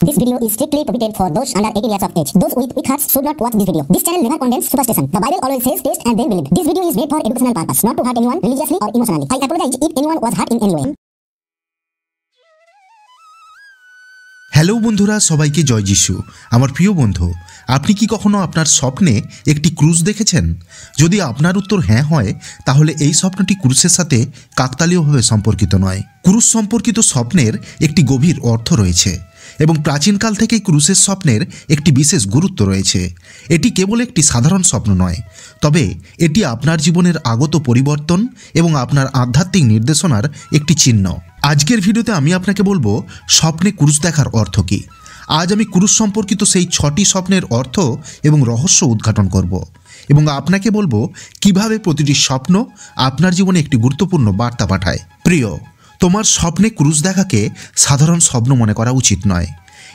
This video is strictly prohibited for those under 18 years of age. Those with weak hearts should not watch this video. This channel never condemns superstition. The Bible always says taste and then believe. This video is made for educational purpose, not to hurt anyone religiously or emotionally. I apologize if anyone was hurt in any way. Hello বন্ধুরা, সবাইকে জয় যিশু। আমার প্রিয় বন্ধু, আপনি কি কখনো আপনার স্বপ্নে একটি ক্রুশ দেখেছেন? যদি আপনার উত্তর হ্যাঁ হয়, তাহলে এই স্বপ্নটি ক্রুশের সাথে কাকতালীয়ভাবে সম্পর্কিত নয়। ক্রুশ সম্পর্কিত স্বপ্নের একটি গভীর অর্থ রয়েছে এবং প্রাচীনকাল থেকেই ক্রুশের স্বপ্নের একটি বিশেষ গুরুত্ব রয়েছে। এটি কেবল একটি সাধারণ স্বপ্ন নয়, তবে এটি আপনার জীবনের আগত পরিবর্তন এবং আপনার আধ্যাত্মিক নির্দেশনার একটি চিহ্ন। আজকের ভিডিওতে আমি আপনাকে বলবো স্বপ্নে ক্রুশ দেখার অর্থ কী। আজ আমি ক্রুশ সম্পর্কিত সেই 6টি স্বপ্নের অর্থ এবং রহস্য উদ্ঘাটন করব এবং আপনাকে বলবো কিভাবে প্রতিটি স্বপ্ন আপনার জীবনে একটি গুরুত্বপূর্ণ বার্তা পাঠায়। প্রিয়, তোমার স্বপ্নে ক্রুশ দেখাকে সাধারণ স্বপ্ন মনে করা উচিত নয়।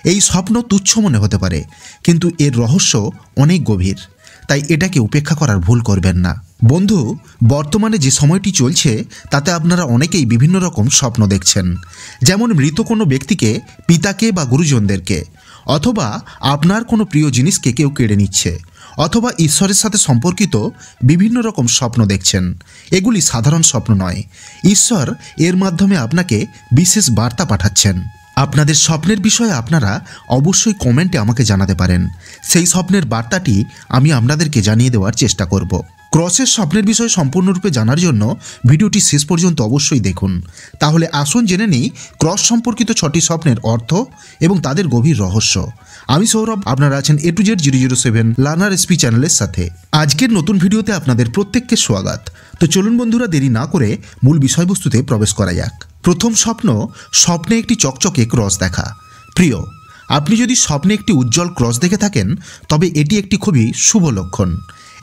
এই স্বপ্ন তুচ্ছ মনে হতে পারে, কিন্তু এর রহস্য অনেক গভীর, তাই এটাকে উপেক্ষা করার ভুল করবেন না। বন্ধু, বর্তমানে যে সময়টি চলছে তাতে আপনারা অনেকেই বিভিন্ন রকম স্বপ্ন দেখছেন, যেমন মৃত কোনো ব্যক্তিকে, পিতাকে বা গুরুজনদেরকে, অথবা আপনার কোনো প্রিয় জিনিসকে কেউ কেড়ে নিচ্ছে, অথবা ঈশ্বরের সাথে সম্পর্কিত বিভিন্ন রকম স্বপ্ন দেখছেন। এগুলি সাধারণ স্বপ্ন নয়। ঈশ্বর এর মাধ্যমে আপনাকে বিশেষ বার্তা পাঠাচ্ছেন। আপনাদের স্বপ্নের বিষয়ে আপনারা অবশ্যই কমেন্টে আমাকে জানাতে পারেন। সেই স্বপ্নের বার্তাটি আমি আপনাদেরকে জানিয়ে দেওয়ার চেষ্টা করব। ক্রসের স্বপ্নের বিষয়ে সম্পূর্ণরূপে জানার জন্য ভিডিওটি শেষ পর্যন্ত অবশ্যই দেখুন। তাহলে আসুন জেনে নিই ক্রস সম্পর্কিত 6টি স্বপ্নের অর্থ এবং তাদের গভীর রহস্য। আমি সৌরভ, আপনারা আছেন A2Z007 লার্নার এসপি চ্যানেলের সাথে। আজকের নতুন ভিডিওতে আপনাদের প্রত্যেককে স্বাগত। তো চলুন বন্ধুরা, দেরি না করে মূল বিষয়বস্তুতে প্রবেশ করা যাক। প্রথম স্বপ্ন, স্বপ্নে একটি চকচকে ক্রস দেখা। প্রিয়, আপনি যদি স্বপ্নে একটি উজ্জ্বল ক্রস দেখে থাকেন, তবে এটি একটি খুবই শুভ লক্ষণ।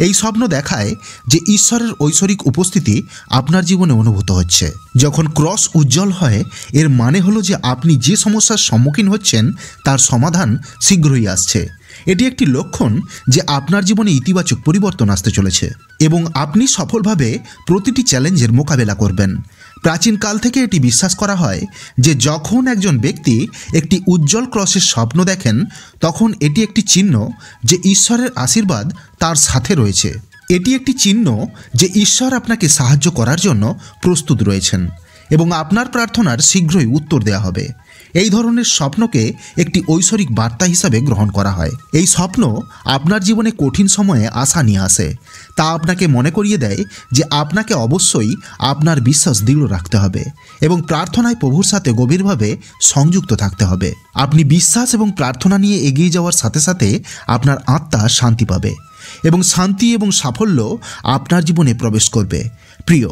এই স্বপ্ন দেখায় যে ঈশ্বরের ঐশ্বরিক উপস্থিতি আপনার জীবনে অনুভূত হচ্ছে। যখন ক্রস উজ্জ্বল হয়, এর মানে হলো যে আপনি যে সমস্যার সম্মুখীন হচ্ছেন তার সমাধান শীঘ্রই আসছে। এটি একটি লক্ষণ যে আপনার জীবনে ইতিবাচক পরিবর্তন আসতে চলেছে এবং আপনি সফলভাবে প্রতিটি চ্যালেঞ্জের মোকাবেলা করবেন। প্রাচীনকাল থেকে এটি বিশ্বাস করা হয় যে যখন একজন ব্যক্তি একটি উজ্জ্বল ক্রসের স্বপ্ন দেখেন, তখন এটি একটি চিহ্ন যে ঈশ্বরের আশীর্বাদ তার সাথে রয়েছে। এটি একটি চিহ্ন যে ঈশ্বর আপনাকে সাহায্য করার জন্য প্রস্তুত রয়েছেন এবং আপনার প্রার্থনার শীঘ্রই উত্তর দেওয়া হবে। এই ধরনের স্বপ্নকে একটি ঐশ্বরিক বার্তা হিসাবে গ্রহণ করা হয়। এই স্বপ্ন আপনার জীবনে কঠিন সময়ে আশা নিয়ে আসে। তা আপনাকে মনে করিয়ে দেয় যে আপনাকে অবশ্যই আপনার বিশ্বাস দৃঢ় রাখতে হবে এবং প্রার্থনায় প্রভুর সাথে গভীরভাবে সংযুক্ত থাকতে হবে। আপনি বিশ্বাস এবং প্রার্থনা নিয়ে এগিয়ে যাওয়ার সাথে সাথে আপনার আত্মা শান্তি পাবে এবং শান্তি এবং সাফল্য আপনার জীবনে প্রবেশ করবে। প্রিয়,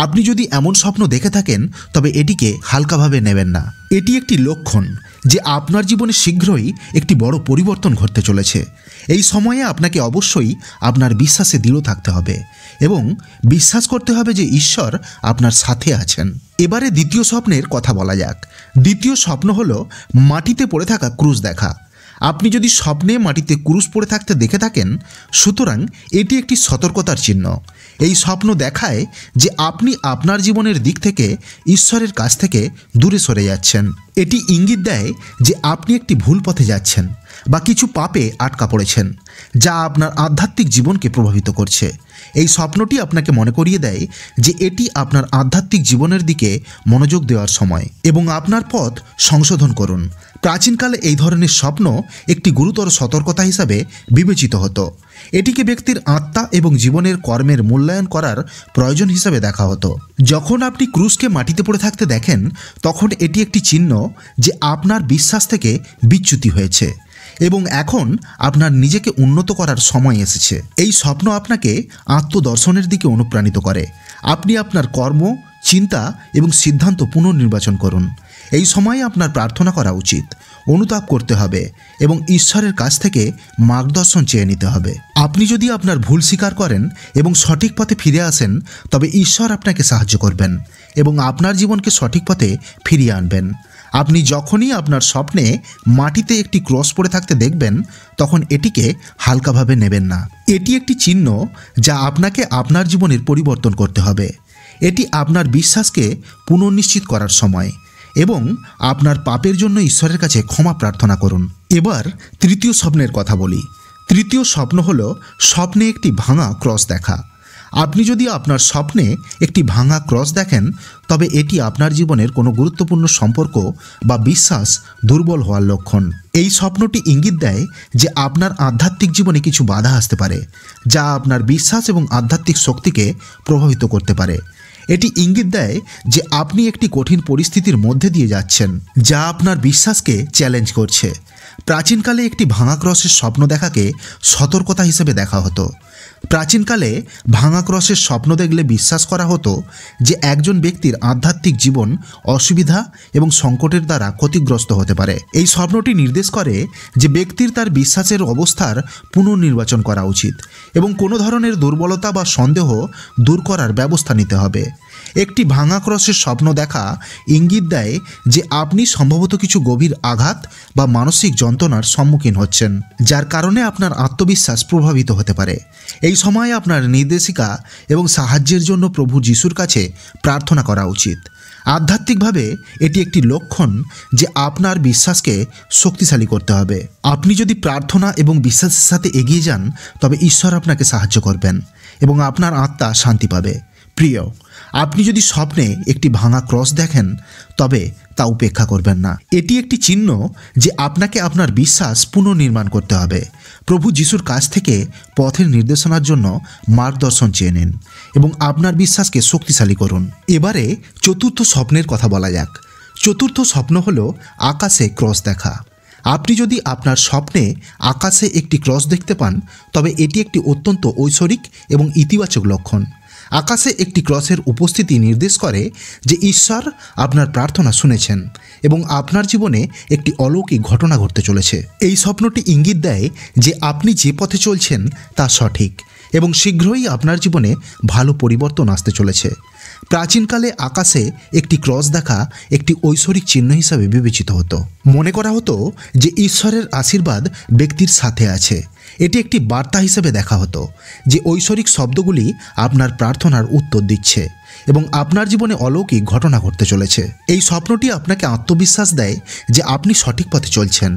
আপনি যদি এমন স্বপ্ন দেখে থাকেন, তবে এটিকে হালকাভাবে নেবেন না। এটি একটি লক্ষণ যে আপনার জীবনে শীঘ্রই একটি বড় পরিবর্তন ঘটতে চলেছে। এই সময়ে আপনাকে অবশ্যই আপনার বিশ্বাসে দৃঢ় থাকতে হবে এবং বিশ্বাস করতে হবে যে ঈশ্বর আপনার সাথে আছেন। এবারে দ্বিতীয় স্বপ্নের কথা বলা যাক। দ্বিতীয় স্বপ্ন হলো মাটিতে পড়ে থাকা ক্রুশ দেখা। আপনি যদি স্বপ্নে মাটিতে ক্রুশ পড়ে থাকতে দেখে থাকেন, সুতরাং এটি একটি সতর্কতার চিহ্ন। এই স্বপ্ন দেখায় যে আপনি আপনার জীবনের দিক থেকে ঈশ্বরের কাছ থেকে দূরে সরে যাচ্ছেন। এটি ইঙ্গিত দেয় যে আপনি একটি ভুল পথে যাচ্ছেন বা কিছু পাপে আটকা পড়েছেন, যা আপনার আধ্যাত্মিক জীবনকে প্রভাবিত করছে। এই স্বপ্নটি আপনাকে মনে করিয়ে দেয় যে এটি আপনার আধ্যাত্মিক জীবনের দিকে মনোযোগ দেওয়ার সময় এবং আপনার পথ সংশোধন করুন। প্রাচীনকালে এই ধরনের স্বপ্ন একটি গুরুতর সতর্কতা হিসাবে বিবেচিত হতো। এটিকে ব্যক্তির আত্মা এবং জীবনের কর্মের মূল্যায়ন করার প্রয়োজন হিসাবে দেখা হতো। যখন আপনি ক্রুশকে মাটিতে পড়ে থাকতে দেখেন, তখন এটি একটি চিহ্ন যে আপনার বিশ্বাস থেকে বিচ্যুতি হয়েছে এবং এখন আপনার নিজেকে উন্নত করার সময় এসেছে। এই স্বপ্ন আপনাকে আত্মদর্শনের দিকে অনুপ্রাণিত করে। আপনি আপনার কর্ম, চিন্তা এবং সিদ্ধান্ত পুনর্নির্বাচন করুন। এই সময়ে আপনার প্রার্থনা করা উচিত, অনুতাপ করতে হবে এবং ঈশ্বরের কাছ থেকে মার্গদর্শন চেয়ে নিতে হবে। আপনি যদি আপনার ভুল স্বীকার করেন এবং সঠিক পথে ফিরে আসেন, তবে ঈশ্বর আপনাকে সাহায্য করবেন এবং আপনার জীবনকে সঠিক পথে ফিরিয়ে আনবেন। আপনি যখনই আপনার স্বপ্নে মাটিতে একটি ক্রস পড়ে থাকতে দেখবেন, তখন এটিকে হালকাভাবে নেবেন না। এটি একটি চিহ্ন যা আপনাকে আপনার জীবনের পরিবর্তন করতে হবে। এটি আপনার বিশ্বাসকে পুনর্নিশ্চিত করার সময় এবং আপনার পাপের জন্য ঈশ্বরের কাছে ক্ষমা প্রার্থনা করুন। এবার তৃতীয় স্বপ্নের কথা বলি। তৃতীয় স্বপ্ন হলো স্বপ্নে একটি ভাঙা ক্রস দেখা। আপনি যদি আপনার স্বপ্নে একটি ভাঙা ক্রস দেখেন, তবে এটি আপনার জীবনের কোনো গুরুত্বপূর্ণ সম্পর্ক বা বিশ্বাস দুর্বল হওয়ার লক্ষণ। এই স্বপ্নটি ইঙ্গিত দেয় যে আপনার আধ্যাত্মিক জীবনে কিছু বাধা আসতে পারে, যা আপনার বিশ্বাস এবং আধ্যাত্মিক শক্তিকে প্রভাবিত করতে পারে। এটি ইঙ্গিত দেয় যে আপনি একটি কঠিন পরিস্থিতির মধ্যে দিয়ে যাচ্ছেন, যা আপনার বিশ্বাসকে চ্যালেঞ্জ করছে। প্রাচীনকালে একটি ভাঙা ক্রসের স্বপ্ন দেখাকে সতর্কতা হিসেবে দেখা হতো। প্রাচীনকালে ভাঙা ক্রসের স্বপ্ন দেখলে বিশ্বাস করা হতো যে একজন ব্যক্তির আধ্যাত্মিক জীবন অসুবিধা এবং সংকটের দ্বারা ক্ষতিগ্রস্ত হতে পারে। এই স্বপ্নটি নির্দেশ করে যে ব্যক্তির তার বিশ্বাসের অবস্থার পুনর্নির্বাচন করা উচিত এবং কোনো ধরনের দুর্বলতা বা সন্দেহ দূর করার ব্যবস্থা নিতে হবে। একটি ভাঙা ক্রসের স্বপ্ন দেখা ইঙ্গিত দেয় যে আপনি সম্ভবত কিছু গভীর আঘাত বা মানসিক যন্ত্রণার সম্মুখীন হচ্ছেন, যার কারণে আপনার আত্মবিশ্বাস প্রভাবিত হতে পারে। এই সময় আপনার নির্দেশিকা এবং সাহায্যের জন্য প্রভু যিশুর কাছে প্রার্থনা করা উচিত। আধ্যাত্মিকভাবে এটি একটি লক্ষণ যে আপনার বিশ্বাসকে শক্তিশালী করতে হবে। আপনি যদি প্রার্থনা এবং বিশ্বাসের সাথে এগিয়ে যান, তবে ঈশ্বর আপনাকে সাহায্য করবেন এবং আপনার আত্মা শান্তি পাবে। প্রিয়, আপনি যদি স্বপ্নে একটি ভাঙা ক্রস দেখেন, তবে তা উপেক্ষা করবেন না। এটি একটি চিহ্ন যে আপনাকে আপনার বিশ্বাস পুনর্নির্মাণ করতে হবে। প্রভু যিশুর কাছ থেকে পথের নির্দেশনার জন্য মার্গদর্শন চেয়ে নিন এবং আপনার বিশ্বাসকে শক্তিশালী করুন। এবারে চতুর্থ স্বপ্নের কথা বলা যাক। চতুর্থ স্বপ্ন হলো আকাশে ক্রস দেখা। আপনি যদি আপনার স্বপ্নে আকাশে একটি ক্রস দেখতে পান, তবে এটি একটি অত্যন্ত ঐশ্বরিক এবং ইতিবাচক লক্ষণ। আকাশে একটি ক্রসের উপস্থিতি নির্দেশ করে যে ঈশ্বর আপনার প্রার্থনা শুনেছেন এবং আপনার জীবনে একটি অলৌকিক ঘটনা ঘটতে চলেছে। এই স্বপ্নটি ইঙ্গিত দেয় যে আপনি যে পথে চলছেন তা সঠিক এবং শীঘ্রই আপনার জীবনে ভালো পরিবর্তন আসতে চলেছে। প্রাচীনকালে আকাশে একটি ক্রস দেখা একটি ঐশ্বরিক চিহ্ন হিসাবে বিবেচিত হতো। মনে করা হতো যে ঈশ্বরের আশীর্বাদ ব্যক্তির সাথে আছে। এটি একটি বার্তা হিসেবে দেখা হতো যে ঐশ্বরিক শব্দগুলি আপনার প্রার্থনার উত্তর দিচ্ছে এবং আপনার জীবনে অলৌকিক ঘটনা ঘটতে চলেছে। এই স্বপ্নটি আপনাকে আত্মবিশ্বাস দেয় যে আপনি সঠিক পথে চলছেন।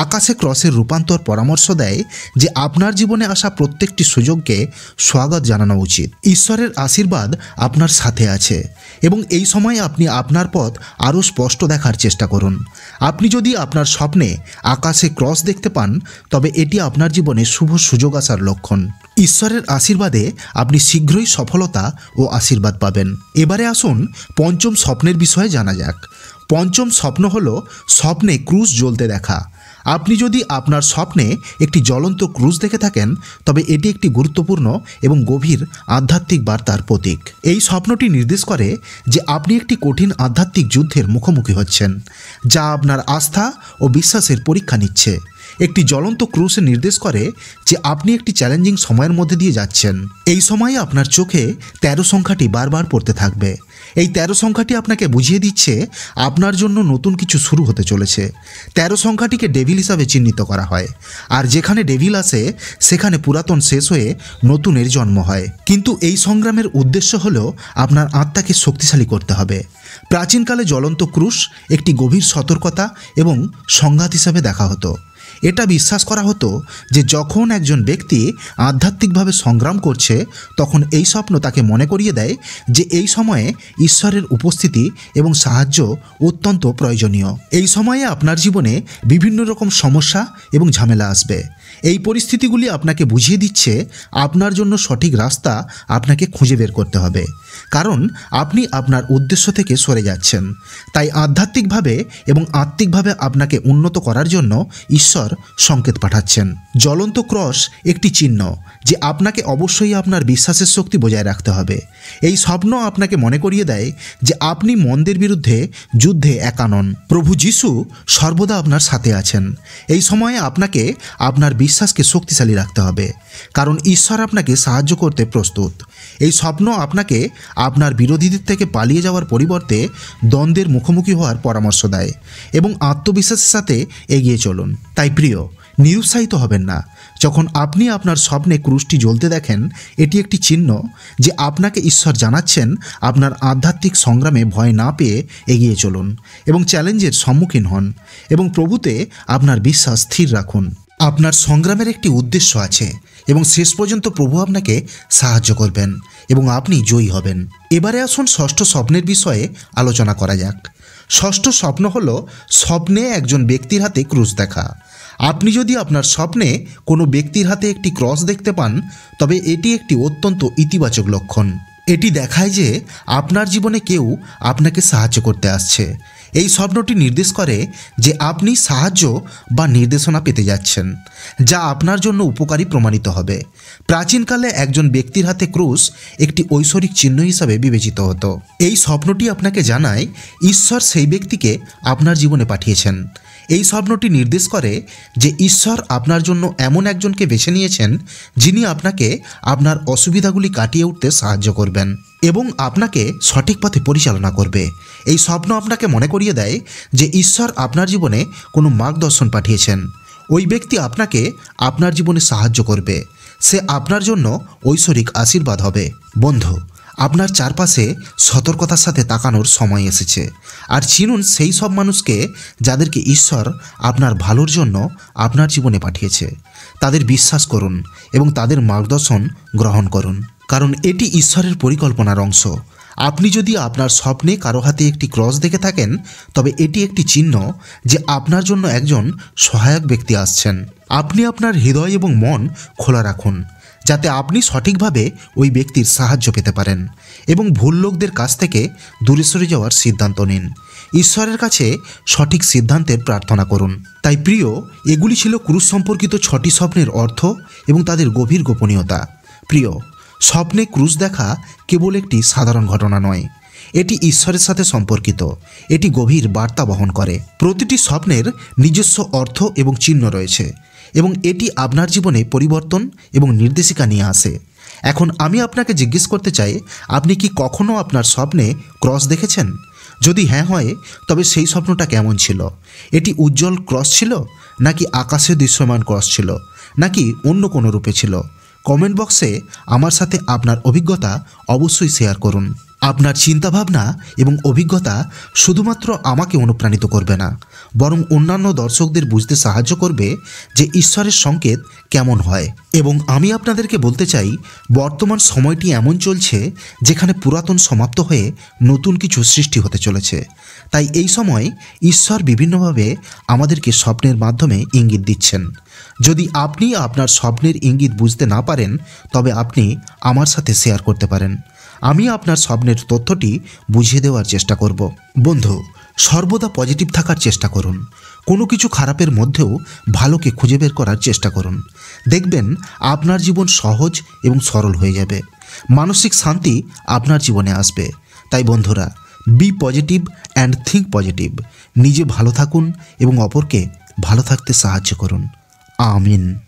আকাশে ক্রসের রূপান্তর পরামর্শ দেয় যে আপনার জীবনে আসা প্রত্যেকটি সুযোগকে স্বাগত জানানো উচিত। ঈশ্বরের আশীর্বাদ আপনার সাথে আছে এবং এই সময় আপনি আপনার পথ আরও স্পষ্ট দেখার চেষ্টা করুন। আপনি যদি আপনার স্বপ্নে আকাশে ক্রস দেখতে পান, তবে এটি আপনার জীবনে শুভ সুযোগ আসার লক্ষণ। ঈশ্বরের আশীর্বাদে আপনি শীঘ্রই সফলতা ও আশীর্বাদ পাবেন। এবারে আসুন পঞ্চম স্বপ্নের বিষয়ে জানা যাক। পঞ্চম স্বপ্ন হলো স্বপ্নে ক্রুশ জ্বলতে দেখা। আপনি যদি আপনার স্বপ্নে একটি জ্বলন্ত ক্রুশ দেখে থাকেন, তবে এটি একটি গুরুত্বপূর্ণ এবং গভীর আধ্যাত্মিক বার্তার প্রতীক। এই স্বপ্নটি নির্দেশ করে যে আপনি একটি কঠিন আধ্যাত্মিক যুদ্ধের মুখোমুখি হচ্ছেন, যা আপনার আস্থা ও বিশ্বাসের পরীক্ষা নিচ্ছে। একটি জ্বলন্ত ক্রুশ নির্দেশ করে যে আপনি একটি চ্যালেঞ্জিং সময়ের মধ্যে দিয়ে যাচ্ছেন। এই সময়ে আপনার চোখে 13 সংখ্যাটি বারবার পড়তে থাকবে। এই 13 সংখ্যাটি আপনাকে বুঝিয়ে দিচ্ছে আপনার জন্য নতুন কিছু শুরু হতে চলেছে। 13 সংখ্যাটিকে ডেভিল হিসাবে চিহ্নিত করা হয়, আর যেখানে ডেভিল আসে সেখানে পুরাতন শেষ হয়ে নতুনের জন্ম হয়। কিন্তু এই সংগ্রামের উদ্দেশ্য হলো আপনার আত্মাকে শক্তিশালী করতে হবে। প্রাচীনকালে জ্বলন্ত ক্রুশ একটি গভীর সতর্কতা এবং সংঘাত হিসাবে দেখা হতো। এটা বিশ্বাস করা হতো যে যখন একজন ব্যক্তি আধ্যাত্মিকভাবে সংগ্রাম করছে, তখন এই স্বপ্ন তাকে মনে করিয়ে দেয় যে এই সময়ে ঈশ্বরের উপস্থিতি এবং সাহায্য অত্যন্ত প্রয়োজনীয়। এই সময়ে আপনার জীবনে বিভিন্ন রকম সমস্যা এবং ঝামেলা আসবে। এই পরিস্থিতিগুলি আপনাকে বুঝিয়ে দিচ্ছে আপনার জন্য সঠিক রাস্তা আপনাকে খুঁজে বের করতে হবে, কারণ আপনি আপনার উদ্দেশ্য থেকে সরে যাচ্ছেন। তাই আধ্যাত্মিকভাবে এবং আত্মিকভাবে আপনাকে উন্নত করার জন্য ঈশ্বর সংকেত পাঠাচ্ছেন। জ্বলন্ত ক্রস একটি চিহ্ন যে আপনাকে অবশ্যই আপনার বিশ্বাসের শক্তি বজায় রাখতে হবে। এই স্বপ্ন আপনাকে মনে করিয়ে দেয় যে আপনি মন্দের বিরুদ্ধে যুদ্ধে একা নন। প্রভু যিশু সর্বদা আপনার সাথে আছেন। এই সময়ে আপনাকে আপনার বিশ্বাসকে শক্তিশালী রাখতে হবে, কারণ ঈশ্বর আপনাকে সাহায্য করতে প্রস্তুত। এই স্বপ্ন আপনাকে আপনার বিরোধীদের থেকে পালিয়ে যাওয়ার পরিবর্তে দ্বন্দ্বের মুখোমুখি হওয়ার পরামর্শ দেয় এবং আত্মবিশ্বাসের সাথে এগিয়ে চলুন। তাই প্রিয়, নিরুৎসাহিত হবেন না। যখন আপনি আপনার স্বপ্নে ক্রুশটি জ্বলতে দেখেন, এটি একটি চিহ্ন যে আপনাকে ঈশ্বর জানাচ্ছেন আপনার আধ্যাত্মিক সংগ্রামে ভয় না পেয়ে এগিয়ে চলুন এবং চ্যালেঞ্জের সম্মুখীন হন এবং প্রভুতে আপনার বিশ্বাস স্থির রাখুন। আপনার সংগ্রামের একটি উদ্দেশ্য আছে এবং শেষ পর্যন্ত প্রভু আপনাকে সাহায্য করবেন এবং আপনি জয়ী হবেন। এবারে আসুন ষষ্ঠ স্বপ্নের বিষয়ে আলোচনা করা যাক। ষষ্ঠ স্বপ্ন হলো স্বপ্নে একজন ব্যক্তির হাতে ক্রুশ দেখা। আপনি যদি আপনার স্বপ্নে কোনো ব্যক্তির হাতে একটি ক্রস দেখতে পান, তবে এটি একটি অত্যন্ত ইতিবাচক লক্ষণ। এটি দেখায় যে আপনার জীবনে কেউ আপনাকে সাহায্য করতে আসছে। এই স্বপ্নটি নির্দেশ করে যে আপনি সাহায্য বা নির্দেশনা পেতে যাচ্ছেন, যা আপনার জন্য উপকারী প্রমাণিত হবে। প্রাচীনকালে একজন ব্যক্তির হাতে ক্রুশ একটি ঐশ্বরিক চিহ্ন হিসাবে বিবেচিত হতো। এই স্বপ্নটি আপনাকে জানায় ঈশ্বর সেই ব্যক্তিকে আপনার জীবনে পাঠিয়েছেন। এই স্বপ্নটি নির্দেশ করে যে ঈশ্বর আপনার জন্য এমন একজনকে বেছে নিয়েছেন যিনি আপনাকে আপনার অসুবিধাগুলি কাটিয়ে উঠতে সাহায্য করবেন এবং আপনাকে সঠিক পথে পরিচালনা করবে। এই স্বপ্ন আপনাকে মনে করিয়ে দেয় যে ঈশ্বর আপনার জীবনে কোনো মার্গদর্শন পাঠিয়েছেন। ওই ব্যক্তি আপনাকে আপনার জীবনে সাহায্য করবে। সে আপনার জন্য ঐশ্বরিক আশীর্বাদ হবে। বন্ধু, আপনার চারপাশে সতর্কতার সাথে তাকানোর সময় এসেছে। আর চিনুন সেই সব মানুষকে যাদেরকে ঈশ্বর আপনার ভালোর জন্য আপনার জীবনে পাঠিয়েছে। তাদের বিশ্বাস করুন এবং তাদের মার্গদর্শন গ্রহণ করুন, কারণ এটি ঈশ্বরের পরিকল্পনার অংশ। আপনি যদি আপনার স্বপ্নে কারো হাতে একটি ক্রস দেখে থাকেন, তবে এটি একটি চিহ্ন যে আপনার জন্য একজন সহায়ক ব্যক্তি আসছেন। আপনি আপনার হৃদয় এবং মন খোলা রাখুন যাতে আপনি সঠিকভাবে ওই ব্যক্তির সাহায্য পেতে পারেন এবং ভুল লোকদের কাছ থেকে দূরে সরে যাওয়ার সিদ্ধান্ত নিন। ঈশ্বরের কাছে সঠিক সিদ্ধান্তের প্রার্থনা করুন। তাই প্রিয়, এগুলি ছিল ক্রুশ সম্পর্কিত 6টি স্বপ্নের অর্থ এবং তাদের গভীর গোপনীয়তা। প্রিয়, স্বপ্নে ক্রুশ দেখা কেবল একটি সাধারণ ঘটনা নয়, এটি ঈশ্বরের সাথে সম্পর্কিত। এটি গভীর বার্তা বহন করে। প্রতিটি স্বপ্নের নিজস্ব অর্থ এবং চিহ্ন রয়েছে এবং এটি আপনার জীবনে পরিবর্তন এবং নির্দেশিকা নিয়ে আসে। এখন আমি আপনাকে জিজ্ঞেস করতে চাই, আপনি কি কখনো আপনার স্বপ্নে ক্রস দেখেছেন? যদি হ্যাঁ হয়, তবে সেই স্বপ্নটা কেমন ছিল? এটি উজ্জ্বল ক্রস ছিল, নাকি আকাশে দৃশ্যমান ক্রস ছিল, নাকি অন্য কোনো রূপে ছিল? কমেন্ট বক্সে আমার সাথে আপনার অভিজ্ঞতা অবশ্যই শেয়ার করুন। আপনার চিন্তাভাবনা এবং অভিজ্ঞতা শুধুমাত্র আমাকে অনুপ্রাণিত করবে না, বরং অন্যান্য দর্শকদের বুঝতে সাহায্য করবে যে ঈশ্বরের সংকেত কেমন হয়। এবং আমি আপনাদেরকে বলতে চাই, বর্তমান সময়টি এমন চলছে যেখানে পুরাতন সমাপ্ত হয়ে নতুন কিছু সৃষ্টি হতে চলেছে। তাই এই সময় ঈশ্বর বিভিন্নভাবে আমাদেরকে স্বপ্নের মাধ্যমে ইঙ্গিত দিচ্ছেন। যদি আপনি আপনার স্বপ্নের ইঙ্গিত বুঝতে না পারেন, তবে আপনি আমার সাথে শেয়ার করতে পারেন। আমি আপনার স্বপ্নের তথ্যটি বুঝিয়ে দেওয়ার চেষ্টা করব। বন্ধু, সর্বদা পজিটিভ থাকার চেষ্টা করুন। কোনো কিছু খারাপের মধ্যেও ভালোকে খুঁজে বের করার চেষ্টা করুন। দেখবেন আপনার জীবন সহজ এবং সরল হয়ে যাবে। মানসিক শান্তি আপনার জীবনে আসবে। তাই বন্ধুরা, be positive and think positive. নিজে ভালো থাকুন এবং অপরকে ভালো থাকতে সাহায্য করুন। আমিন।